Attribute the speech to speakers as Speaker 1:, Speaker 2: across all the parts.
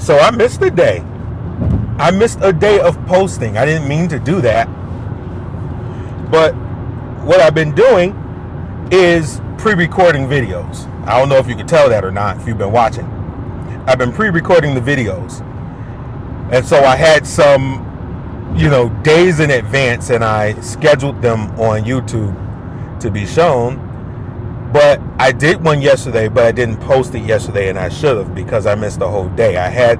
Speaker 1: So I missed a day. I missed a day of posting. I didn't mean to do that. But what I've been doing is pre-recording videos. I don't know if you can tell that or not if you've been watching. I've been pre-recording the videos. And so I had some, days in advance, and I scheduled them on YouTube to be shown. But I did one yesterday, but I didn't post it yesterday, and I should have, because I missed the whole day. I had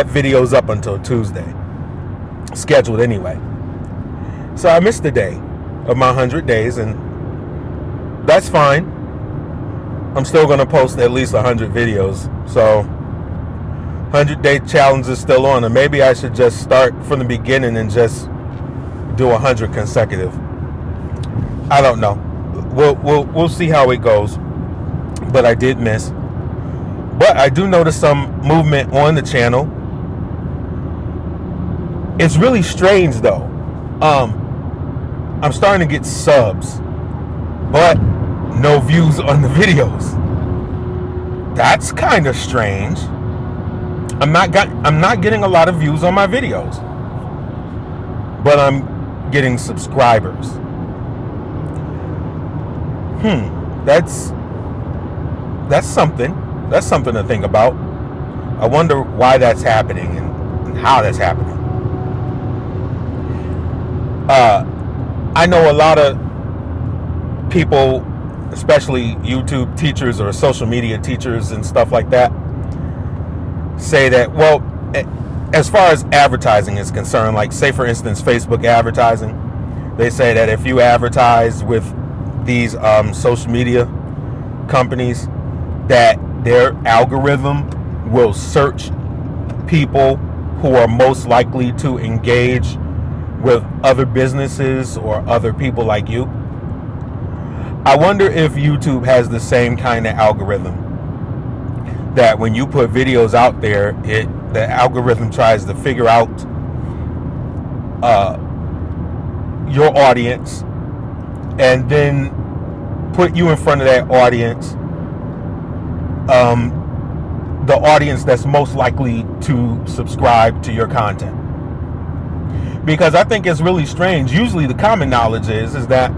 Speaker 1: videos up until Tuesday, scheduled anyway. So I missed a day of my 100 days, and that's fine. I'm still going to post at least 100 videos. So 100-day challenge is still on, and maybe I should just start from the beginning and just do 100 consecutive. I don't know. We'll see how it goes. But I did miss. But I do notice some movement on the channel. It's really strange though. I'm starting to get subs, but no views on the videos. That's kind of strange. I'm not getting a lot of views on my videos, but I'm getting subscribers. That's something. That's something to think about. I wonder why that's happening and how that's happening. I know a lot of people, especially YouTube teachers or social media teachers and stuff like that, say that, well, as far as advertising is concerned, like say for instance Facebook advertising, they say that if you advertise with these social media companies, that their algorithm will search people who are most likely to engage with other businesses or other people like you. I wonder if YouTube has the same kind of algorithm, that when you put videos out there, the algorithm tries to figure out your audience and then put you in front of that audience, the audience that's most likely to subscribe to your content. Because I think it's really strange. Usually the common knowledge is that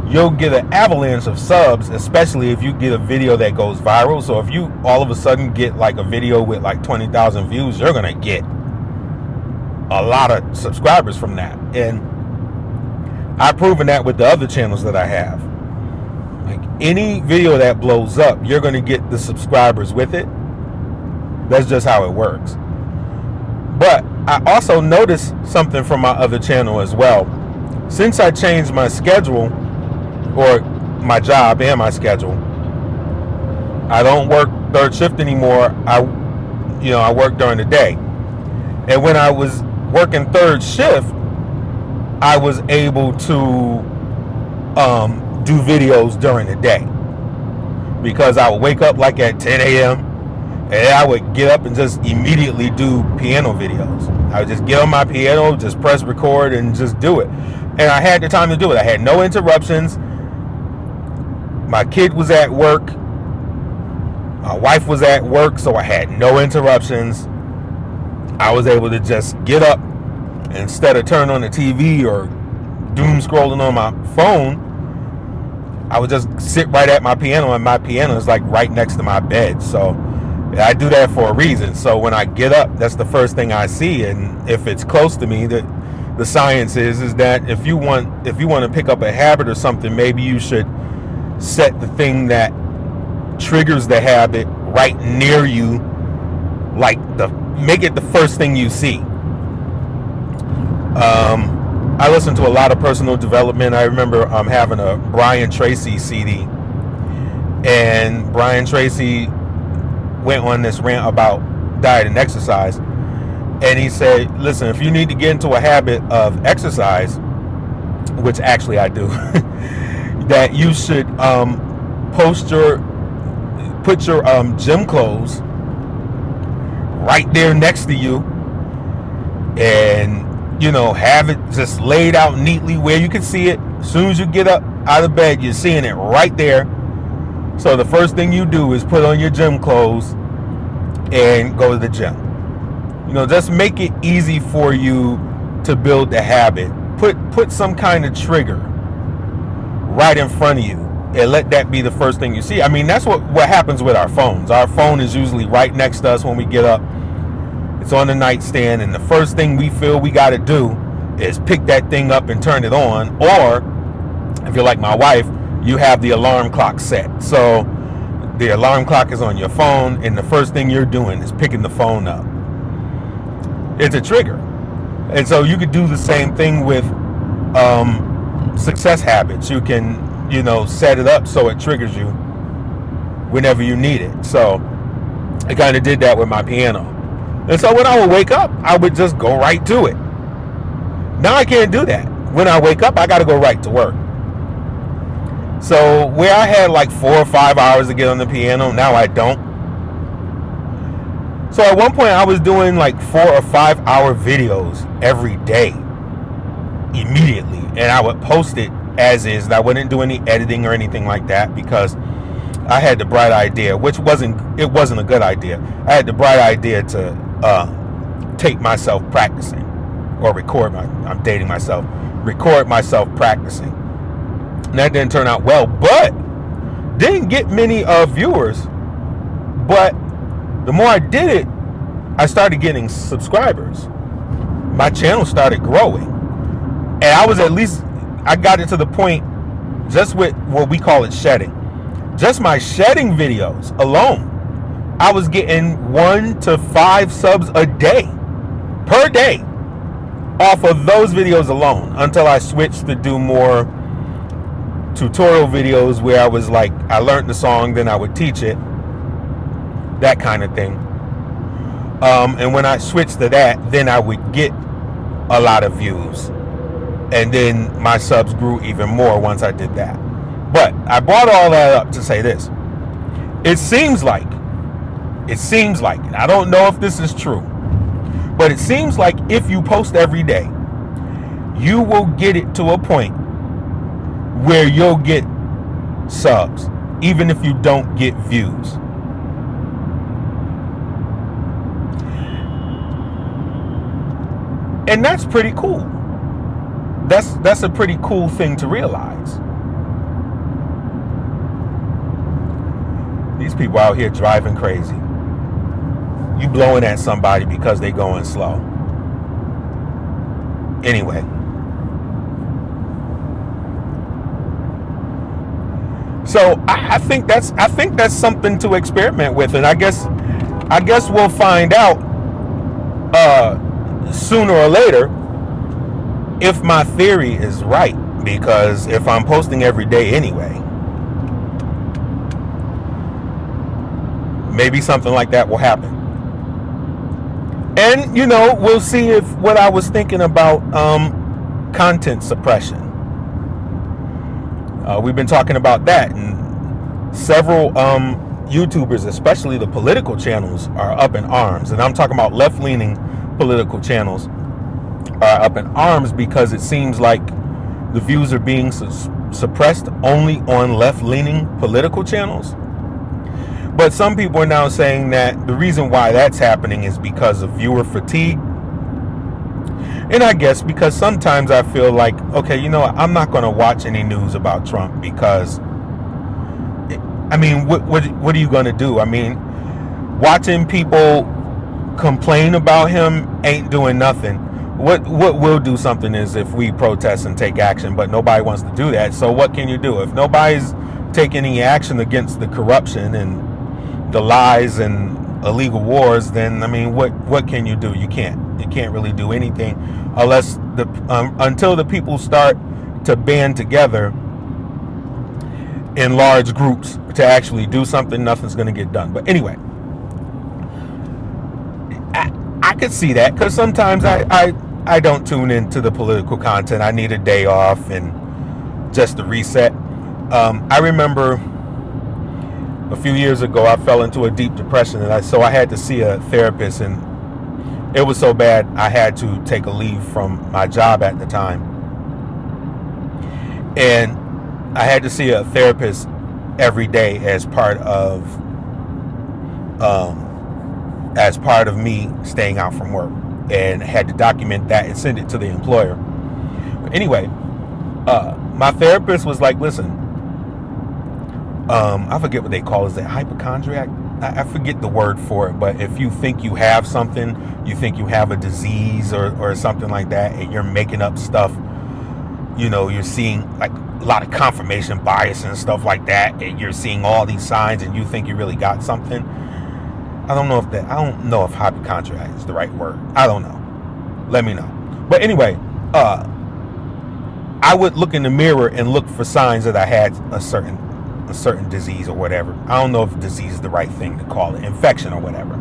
Speaker 1: you'll get an avalanche of subs, especially if you get a video that goes viral. So if you all of a sudden get like a video with like 20,000 views, you're gonna get a lot of subscribers from that. And I've proven that with the other channels that I have. Like any video that blows up, you're gonna get the subscribers with it. That's just how it works. But I also noticed something from my other channel as well. Since I changed my schedule, or my job and my schedule, I don't work third shift anymore. I work during the day. And when I was working third shift, I was able to do videos during the day, because I would wake up like at 10 a.m. and I would get up and just immediately do piano videos. I would just get on my piano, just press record and just do it. And I had the time to do it. I had no interruptions. My kid was at work. My wife was at work, so I had no interruptions. I was able to just get up, instead of turning on the TV or doom scrolling on my phone, I would just sit right at my piano, and my piano is like right next to my bed. So I do that for a reason. So when I get up, that's the first thing I see. And if it's close to me, the science is that if you want to pick up a habit or something, maybe you should set the thing that triggers the habit right near you, make it the first thing you see. I listen to a lot of personal development. I remember having a Brian Tracy CD, and Brian Tracy went on this rant about diet and exercise, and he said, listen, if you need to get into a habit of exercise, which actually I do, that you should put your gym clothes right there next to you, and have it just laid out neatly where you can see it. As soon as you get up out of bed, you're seeing it right there. So the first thing you do is put on your gym clothes and go to the gym. Just make it easy for you to build the habit. Put some kind of trigger right in front of you and let that be the first thing you see. I mean, that's what happens with our phones. Our phone is usually right next to us when we get up. It's on the nightstand, and the first thing we feel we got to do is pick that thing up and turn it on. Or if you're like my wife, you have the alarm clock set. So the alarm clock is on your phone, and the first thing you're doing is picking the phone up. It's a trigger. And so you could do the same thing with success habits. You can, set it up so it triggers you whenever you need it. So I kind of did that with my piano. And so when I would wake up, I would just go right to it. Now I can't do that. When I wake up, I got to go right to work. So where I had like 4 or 5 hours to get on the piano, now I don't. So at one point I was doing like 4 or 5 hour videos every day immediately. And I would post it as is. And I wouldn't do any editing or anything like that because I had the bright idea, which wasn't a good idea. I had the bright idea to tape myself practicing or record myself practicing. And that didn't turn out well, but didn't get many viewers. But the more I did it, I started getting subscribers. My channel started growing. And I got it to the point, just with what we call it shedding. Just my shedding videos alone, I was getting 1 to 5 subs a day, per day, off of those videos alone, until I switched to do more tutorial videos where I was like, I learned the song, then I would teach it, that kind of thing. And when I switched to that, then I would get a lot of views, and then my subs grew even more once I did that. But I brought all that up to say this. It seems like, and I don't know if this is true, but it seems like if you post every day, you will get it to a point where you'll get subs, even if you don't get views. And that's pretty cool. That's a pretty cool thing to realize. These people out here driving crazy. You blowing at somebody because they going slow. Anyway. So I think that's something to experiment with, and I guess we'll find out sooner or later if my theory is right, because if I'm posting every day anyway, maybe something like that will happen. And we'll see if what I was thinking about content suppression. We've been talking about that, and several YouTubers, especially the political channels, are up in arms. And I'm talking about left-leaning political channels are up in arms because it seems like the views are being suppressed only on left-leaning political channels. But some people are now saying that the reason why that's happening is because of viewer fatigue. And I guess because sometimes I feel like, okay, I'm not going to watch any news about Trump because, I mean, what are you going to do? I mean, watching people complain about him ain't doing nothing. What will do something is if we protest and take action, but nobody wants to do that. So what can you do? If nobody's taking any action against the corruption and the lies and illegal wars, then I mean, what can you do? You can't really do anything unless until the people start to band together in large groups to actually do something. Nothing's going to get done. But anyway, I could see that because sometimes I don't tune into the political content. I need a day off and just to reset. I remember a few years ago, I fell into a deep depression, and so I had to see a therapist, and it was so bad I had to take a leave from my job at the time. And I had to see a therapist every day as part of as part of me staying out from work, and had to document that and send it to the employer. But anyway, my therapist was like, listen, I forget what they call it. Is it hypochondriac? I forget the word for it, but if you think you have something, you think you have a disease or something like that, and you're making up stuff, you're seeing like a lot of confirmation bias and stuff like that, and you're seeing all these signs and you think you really got something. I don't know if hypochondriac is the right word. I don't know. Let me know. But anyway, I would look in the mirror and look for signs that I had a certain disease or whatever. I don't know if disease is the right thing to call it, infection or whatever.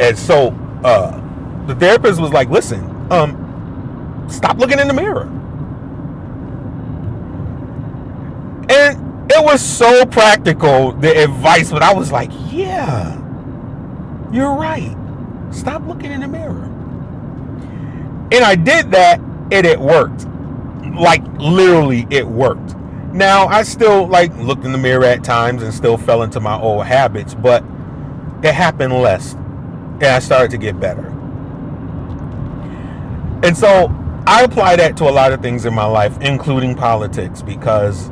Speaker 1: And so the therapist was like, listen, stop looking in the mirror. And it was so practical, the advice, but I was like, yeah, you're right. Stop looking in the mirror. And I did that, and it worked. Like, literally, it worked. Now, I still looked in the mirror at times and still fell into my old habits, but it happened less, and I started to get better. And so I apply that to a lot of things in my life, including politics, because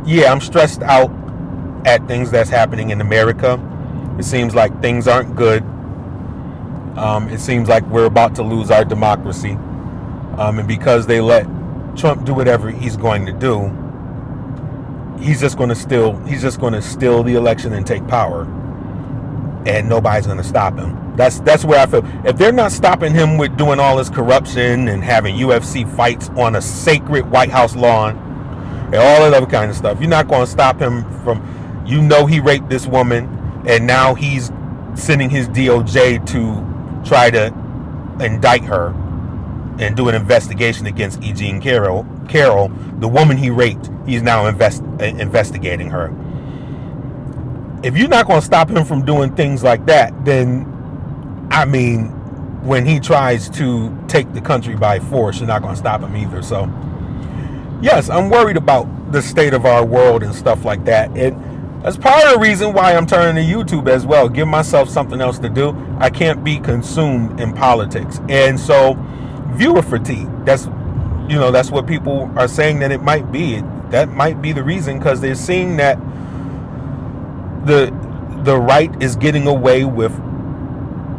Speaker 1: I'm stressed out at things that's happening in America. It seems like things aren't good. It seems like we're about to lose our democracy, and because they let Trump do whatever he's going to do, he's just going to steal the election and take power, and nobody's going to stop him. That's where I feel. If they're not stopping him with doing all this corruption and having UFC fights on a sacred White House lawn and all that other kind of stuff, you're not going to stop him from, he raped this woman, and now he's sending his DOJ to try to indict her and do an investigation against E. Jean Carroll, the woman he raped. He's now investigating her. If you're not going to stop him from doing things like that, then, when he tries to take the country by force, you're not going to stop him either. So, yes, I'm worried about the state of our world and stuff like that. And that's part of the reason why I'm turning to YouTube as well. Give myself something else to do. I can't be consumed in politics. And so, viewer fatigue. That's what people are saying that it might be. That might be the reason, because they're seeing that the right is getting away with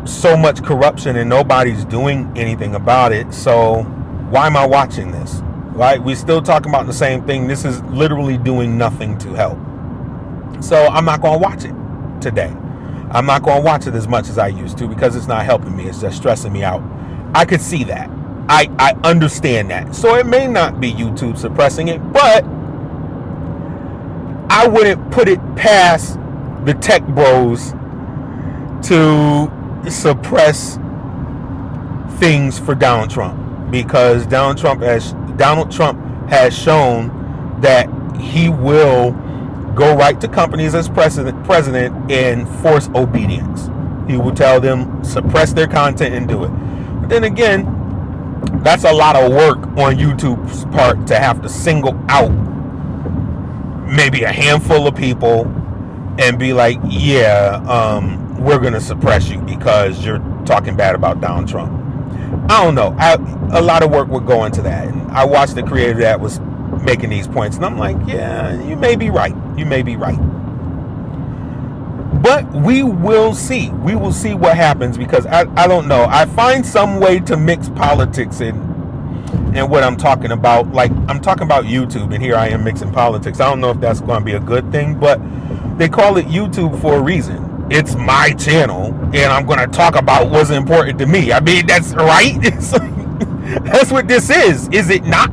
Speaker 1: so much corruption and nobody's doing anything about it. So why am I watching this? Right? We're still talking about the same thing. This is literally doing nothing to help. So I'm not going to watch it today. I'm not going to watch it as much as I used to, because it's not helping me. It's just stressing me out. I could see that. I understand that. So it may not be YouTube suppressing it, but I wouldn't put it past the tech bros to suppress things for Donald Trump, because Donald Trump has shown that he will go right to companies as president and force obedience. He will tell them suppress their content and do it. But then again, that's a lot of work on YouTube's part to have to single out maybe a handful of people and be like, we're going to suppress you because you're talking bad about Donald Trump. I don't know. A lot of work would go into that. And I watched the creator that was making these points, and I'm like, yeah, you may be right. You may be right. But we will see. We will see what happens, because I don't know. I find some way to mix politics in what I'm talking about. Like, I'm talking about YouTube, and here I am mixing politics. I don't know if that's going to be a good thing, but they call it YouTube for a reason. It's my channel, and I'm going to talk about what's important to me. I mean, that's right. That's what this is it not?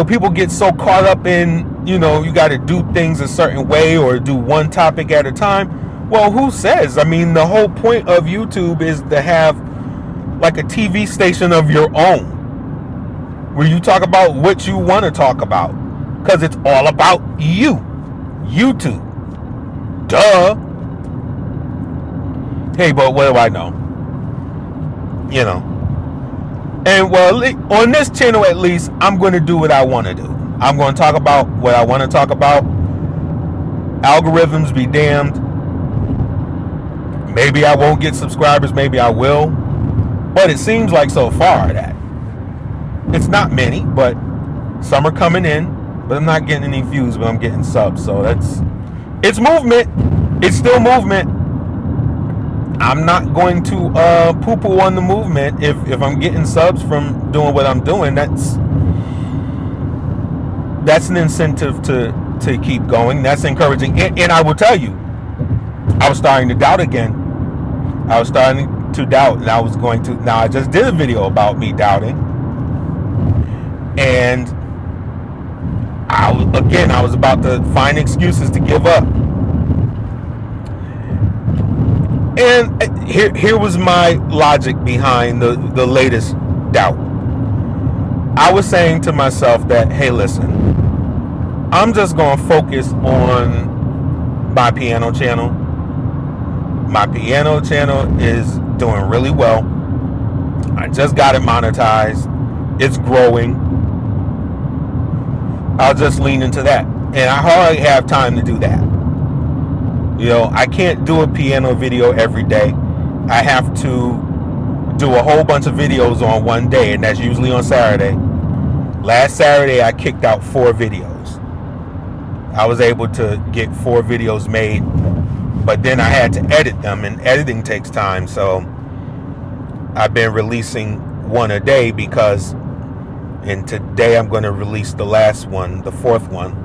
Speaker 1: People get so caught up in, you got to do things a certain way or do one topic at a time. Well, who says? I mean, the whole point of YouTube is to have like a TV station of your own, where you talk about what you want to talk about, because it's all about you. YouTube. Duh. Hey, but what do I know? And well, on this channel at least, I'm going to do what I want to do. I'm going to talk about what I want to talk about. Algorithms be damned. Maybe I won't get subscribers, maybe I will. But it seems like so far that it's not many, but some are coming in. But I'm not getting any views, but I'm getting subs. So it's movement. It's still movement. I'm not going to poo-poo on the movement. If I'm getting subs from doing what I'm doing, that's an incentive to keep going. That's encouraging. And I will tell you, I was starting to doubt again. I was starting to doubt, and I was going to. Now I just did a video about me doubting, and I was about to find excuses to give up. And here was my logic behind the latest doubt. I was saying to myself that, hey, listen, I'm just going to focus on my piano channel. My piano channel is doing really well. I just got it monetized. It's growing. I'll just lean into that. And I hardly have time to do that. You know, I can't do a piano video every day. I have to do a whole bunch of videos on one day, and that's usually on Saturday. Last Saturday, I kicked out 4 videos. I was able to get 4 videos made, but then I had to edit them, and editing takes time, so I've been releasing one a day and today I'm going to release the last one, the 4th one.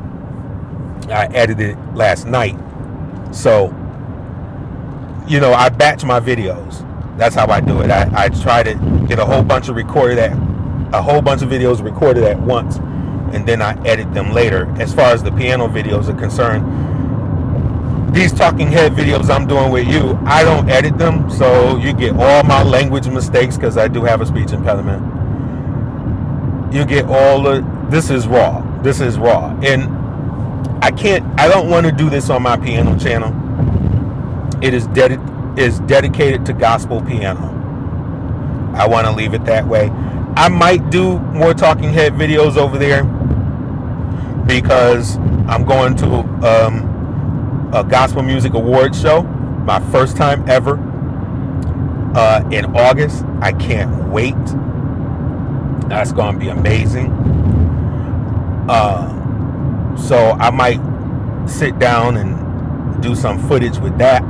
Speaker 1: I edited it last night. So, you know, I batch my videos. That's how I do it. I try to get a whole bunch of videos recorded at once, and then I edit them later. As far as the piano videos are concerned, these talking head videos I'm doing with you, I don't edit them, so you get all my language mistakes because I do have a speech impediment. You get this is raw. This is raw. And I don't want to do this on my piano channel. It is dedicated to gospel piano. I want to leave it that way. I might do more talking head videos over there because I'm going to a gospel music awards show, my first time ever, in August. I can't wait. That's going to be amazing. So I might sit down and do some footage with that.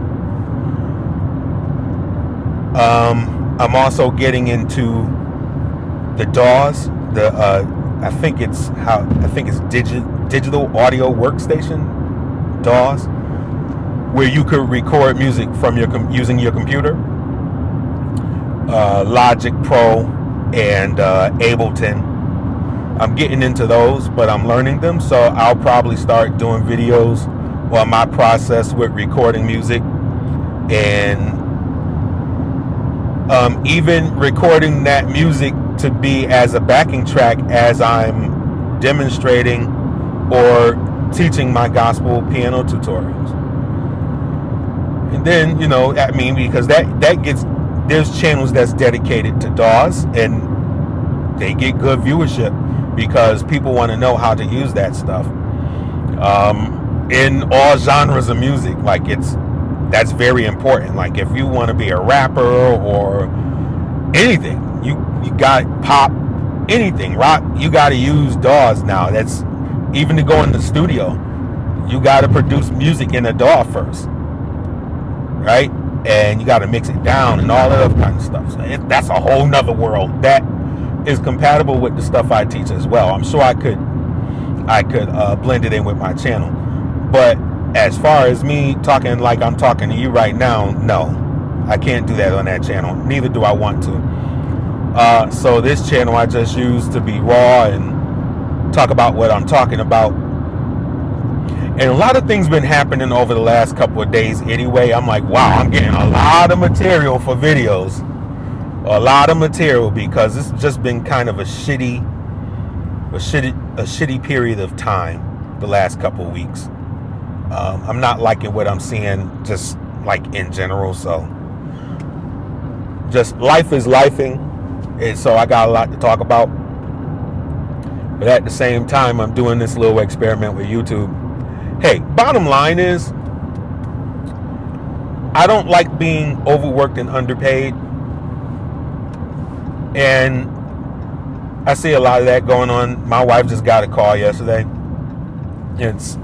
Speaker 1: I'm also getting into the DAWs, I think it's digital audio workstation, DAWs, where you could record music from using your computer. Logic Pro and Ableton. I'm getting into those, but I'm learning them, so I'll probably start doing videos on my process with recording music, and even recording that music to be as a backing track as I'm demonstrating or teaching my gospel piano tutorials. And then, you know, I mean, because there's channels that's dedicated to DAWs, and they get good viewership because people want to know how to use that stuff in all genres of music. Like, that's very important. Like, if you want to be a rapper or anything, you got pop, anything, rock, you got to use DAWs now. That's even to go in the studio, you got to produce music in a DAW first, right? And you got to mix it down and all that other kind of stuff. So that's a whole nother world that is compatible with the stuff I teach as well. I'm sure I could blend it in with my channel, but as far as me talking like I'm talking to you right now, no, I can't do that on that channel. Neither do I want to. So this channel I just use to be raw and talk about what I'm talking about. And a lot of things been happening over the last couple of days anyway. I'm like, wow, I'm getting a lot of material for videos. A lot of material, because it's just been kind of a shitty period of time the last couple of weeks. I'm not liking what I'm seeing, just like in general. So just life is lifing, and so I got a lot to talk about. But at the same time, I'm doing this little experiment with YouTube. Hey, bottom line is, I don't like being overworked and underpaid. And I see a lot of that going on. My wife just got a call yesterday. It's,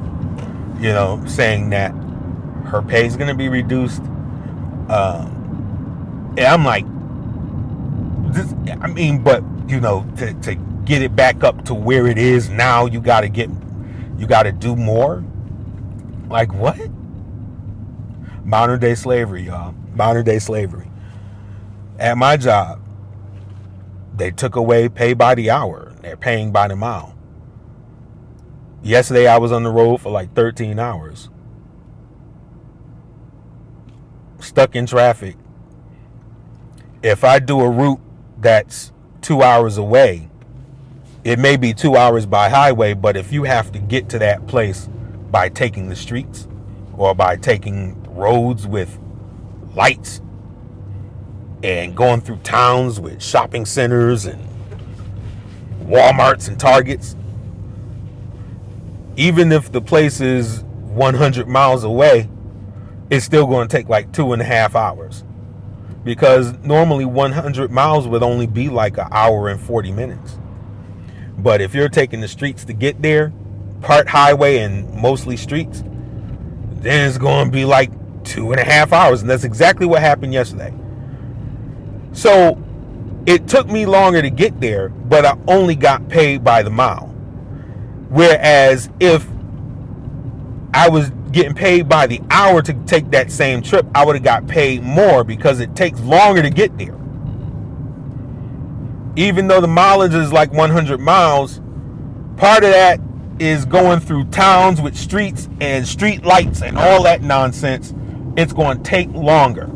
Speaker 1: saying that her pay is going to be reduced. And I'm like, but to get it back up to where it is now, you got to do more. Like what? Modern day slavery, y'all. Modern day slavery. At my job, they took away pay by the hour. They're paying by the mile. Yesterday, I was on the road for like 13 hours. Stuck in traffic. If I do a route that's 2 hours away, it may be 2 hours by highway, but if you have to get to that place by taking the streets or by taking roads with lights and going through towns with shopping centers and Walmarts and Targets, even if the place is 100 miles away, it's still going to take like 2.5 hours, because normally 100 miles would only be like an hour and 40 minutes. But if you're taking the streets to get there, part highway and mostly streets, then it's going to be like 2.5 hours. And that's exactly what happened yesterday. So it took me longer to get there, but I only got paid by the mile. Whereas if I was getting paid by the hour to take that same trip, I would have got paid more, because it takes longer to get there. Even though the mileage is like 100 miles, part of that is going through towns with streets and street lights and all that nonsense. It's going to take longer.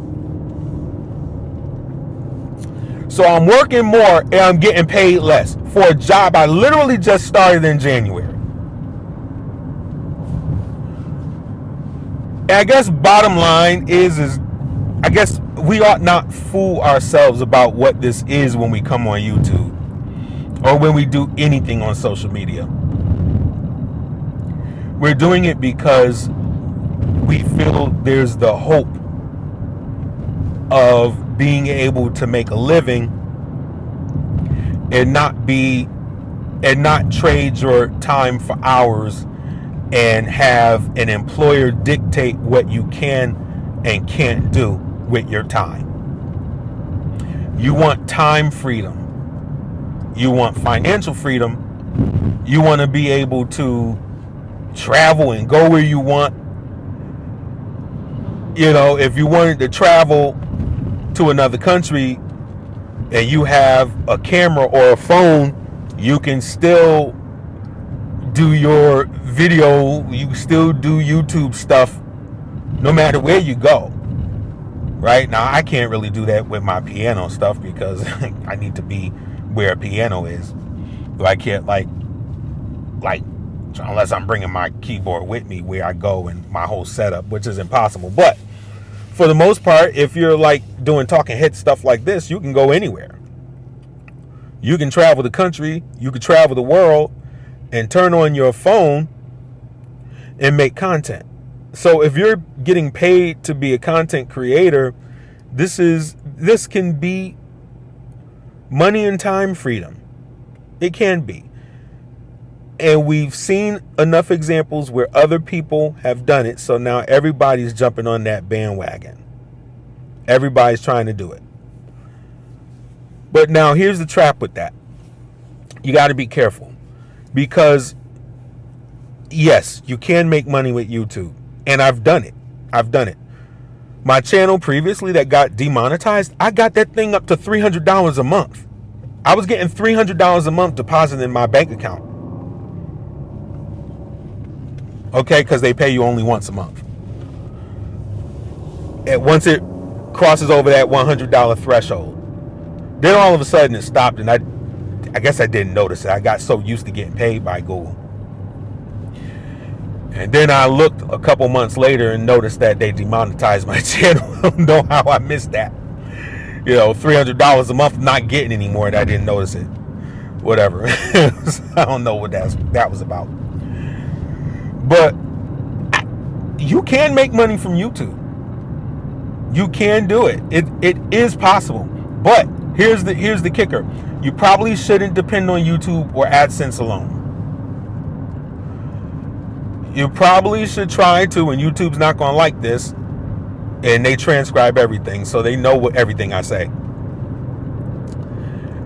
Speaker 1: So I'm working more and I'm getting paid less for a job I literally just started in January. And I guess bottom line is I guess we ought not fool ourselves about what this is when we come on YouTube or when we do anything on social media. We're doing it because we feel there's the hope of being able to make a living and not trade your time for hours and have an employer dictate what you can and can't do with your time. You want time freedom. You want financial freedom. You want to be able to travel and go where you want. If you wanted to travel to another country and you have a camera or a phone, you can still do your video, you still do YouTube stuff no matter where you go. Right? Now, I can't really do that with my piano stuff because I need to be where a piano is. So I can't unless I'm bringing my keyboard with me where I go and my whole setup, which is impossible. But for the most part, if you're doing talking head stuff like this, you can go anywhere. You can travel the country, you can travel the world, and turn on your phone and make content. So if you're getting paid to be a content creator, this can be money and time freedom. It can be. And we've seen enough examples where other people have done it. So now everybody's jumping on that bandwagon. Everybody's trying to do it. But now here's the trap with that. You got to be careful. Because, yes, you can make money with YouTube. And I've done it. My channel previously that got demonetized, I got that thing up to $300 a month. I was getting $300 a month deposited in my bank account. Okay, because they pay you only once a month. And once it crosses over that $100 threshold, then all of a sudden it stopped, and I guess I didn't notice it. I got so used to getting paid by Google. And then I looked a couple months later and noticed that they demonetized my channel. I don't know how I missed that. $300 a month, not getting anymore, and I didn't notice it. Whatever. I don't know what that was about. But you can make money from YouTube. You can do it. It is possible. But here's the kicker. You probably shouldn't depend on YouTube or AdSense alone. You probably should try to, and YouTube's not going to like this, and they transcribe everything, so they know everything I say.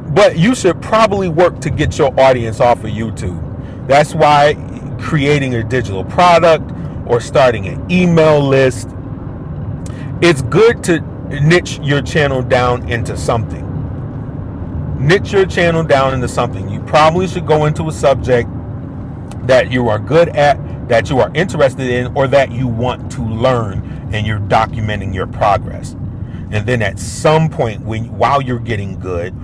Speaker 1: But you should probably work to get your audience off of YouTube. That's why creating a digital product or starting an email list, it's good to niche your channel down into something. Niche your channel down into something. You probably should go into a subject that you are good at, that you are interested in, or that you want to learn, and you're documenting your progress. And then at some point, while you're getting good,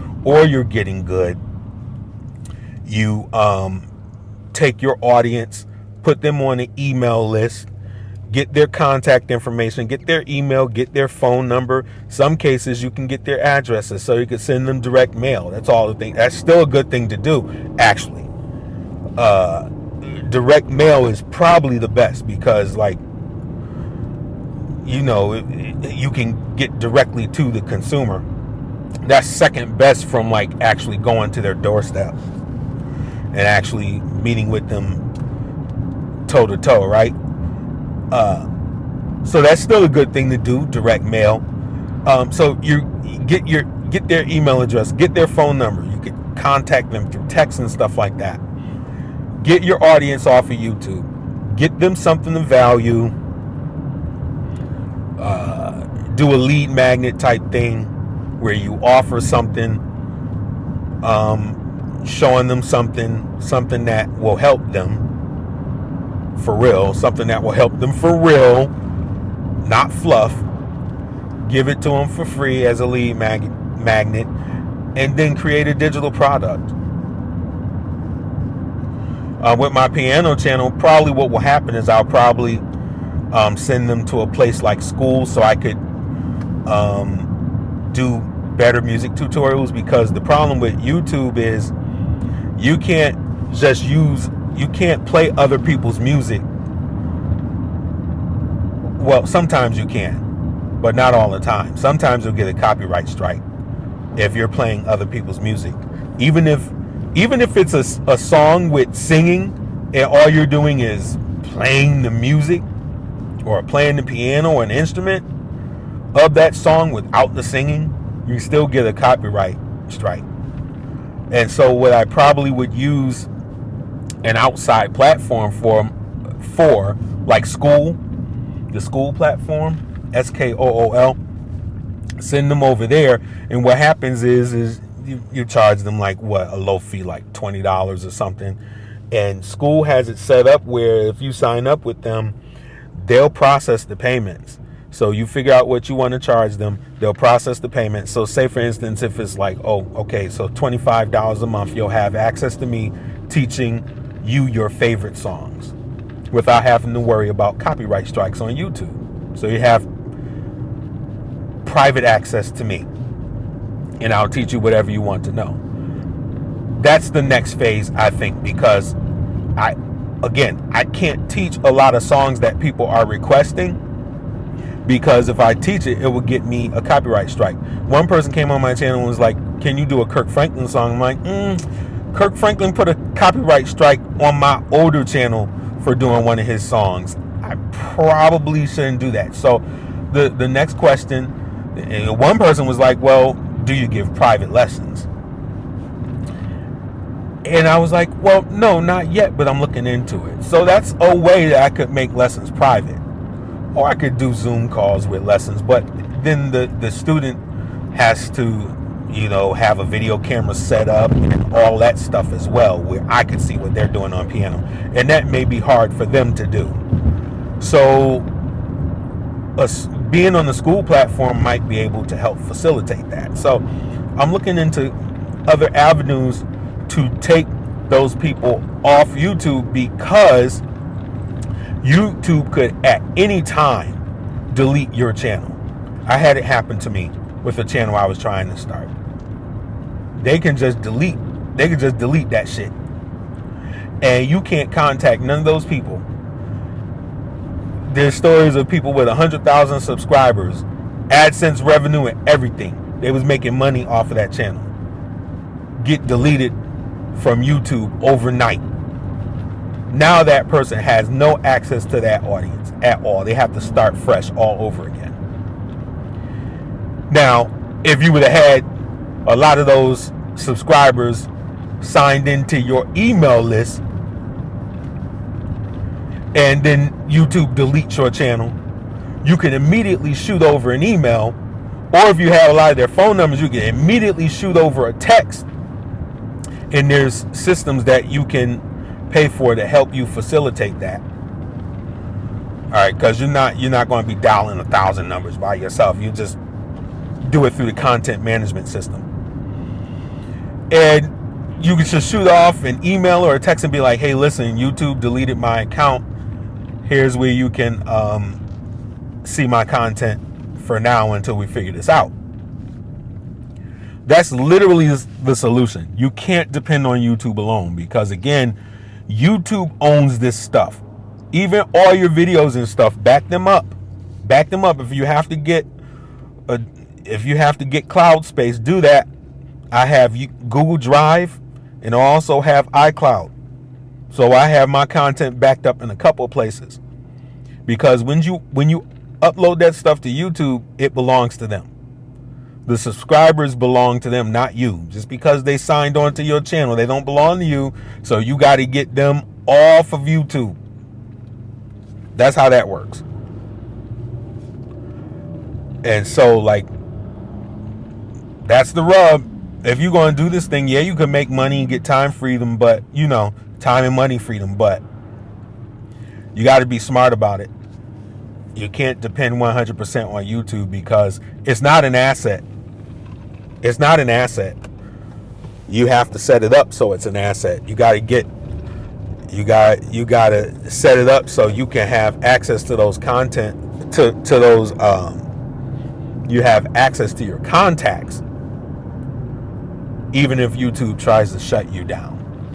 Speaker 1: you take your audience, put them on an email list, get their contact information, get their email, get their phone number. Some cases you can get their addresses, so you can send them direct mail. That's all the thing. That's still a good thing to do, actually. Direct mail is probably the best because, like, you can get directly to the consumer. That's second best from, like, actually going to their doorstep and actually meeting with them toe to toe, right? So that's still a good thing to do, direct mail. So you get their email address, get their phone number. You can contact them through text and stuff like that. Get your audience off of YouTube. Get them something of value. Do a lead magnet type thing where you offer something, showing them something that will help them for real, something that will help them for real, not fluff. Give it to them for free as a lead magnet, and then create a digital product. With my piano channel, probably what will happen is I'll probably send them to a place like school so I could do better music tutorials, because the problem with YouTube is you can't play other people's music. Well, sometimes you can, but not all the time. Sometimes you'll get a copyright strike if you're playing other people's music. Even if it's a song with singing and all you're doing is playing the music or playing the piano or an instrument of that song without the singing, you still get a copyright strike. And so what I probably would use an outside platform for like school, the school platform, SKOOL, send them over there. And what happens is you charge them like a low fee, like $20 or something. And school has it set up where if you sign up with them, they'll process the payments. So you figure out what you want to charge them, they'll process the payment. So say for instance, if it's like, oh, okay, so $25 a month, you'll have access to me teaching you your favorite songs without having to worry about copyright strikes on YouTube. So you have private access to me, and I'll teach you whatever you want to know. That's the next phase, I think, because I can't teach a lot of songs that people are requesting, because if I teach it, it will get me a copyright strike. One person came on my channel and was like, can you do a Kirk Franklin song? I'm like, Kirk Franklin put a copyright strike on my older channel for doing one of his songs. I probably shouldn't do that. So the next question, one person was like, well, do you give private lessons? And I was like, well, no, not yet, but I'm looking into it. So that's a way that I could make lessons private. Or I could do Zoom calls with lessons, but then the student has to, have a video camera set up and all that stuff as well, where I could see what they're doing on piano. And that may be hard for them to do. So being on the school platform might be able to help facilitate that. So I'm looking into other avenues to take those people off YouTube, because YouTube could at any time delete your channel. I had it happen to me with a channel I was trying to start. They can just delete that shit. And you can't contact none of those people. There's stories of people with 100,000 subscribers AdSense revenue and everything. They was making money off of that channel. Get deleted from YouTube overnight. Now that person has no access to that audience at all. They have to start fresh all over again. Now, if you would have had a lot of those subscribers signed into your email list, and then YouTube deletes your channel, you can immediately shoot over an email, or if you have a lot of their phone numbers, you can immediately shoot over a text, and there's systems that you can pay for to help you facilitate that. All right, because you're not going to be dialing 1,000 numbers by yourself. You just do it through the content management system, and you can just shoot off an email or a text and be like, hey, listen, YouTube deleted my account. Here's where you can see my content for now until we figure this out. That's literally the solution. You can't depend on YouTube alone, because again, YouTube owns this stuff. Even all your videos and stuff, back them up. Back them up. If you have to get cloud space, do that. I have Google Drive, and I also have iCloud. So I have my content backed up in a couple of places, because when you upload that stuff to YouTube, it belongs to them. The subscribers belong to them, not you. Just because they signed on to your channel, they don't belong to you. So you got to get them off of YouTube. That's how that works. And so, like, that's the rub. If you're going to do this thing, yeah, you can make money and get time freedom, but, time and money freedom, but you got to be smart about it. You can't depend 100% on YouTube, because it's not an asset. It's not an asset. You have to set it up so it's an asset. You got to set it up so you can have access to those content, to those, you have access to your contacts, even if YouTube tries to shut you down.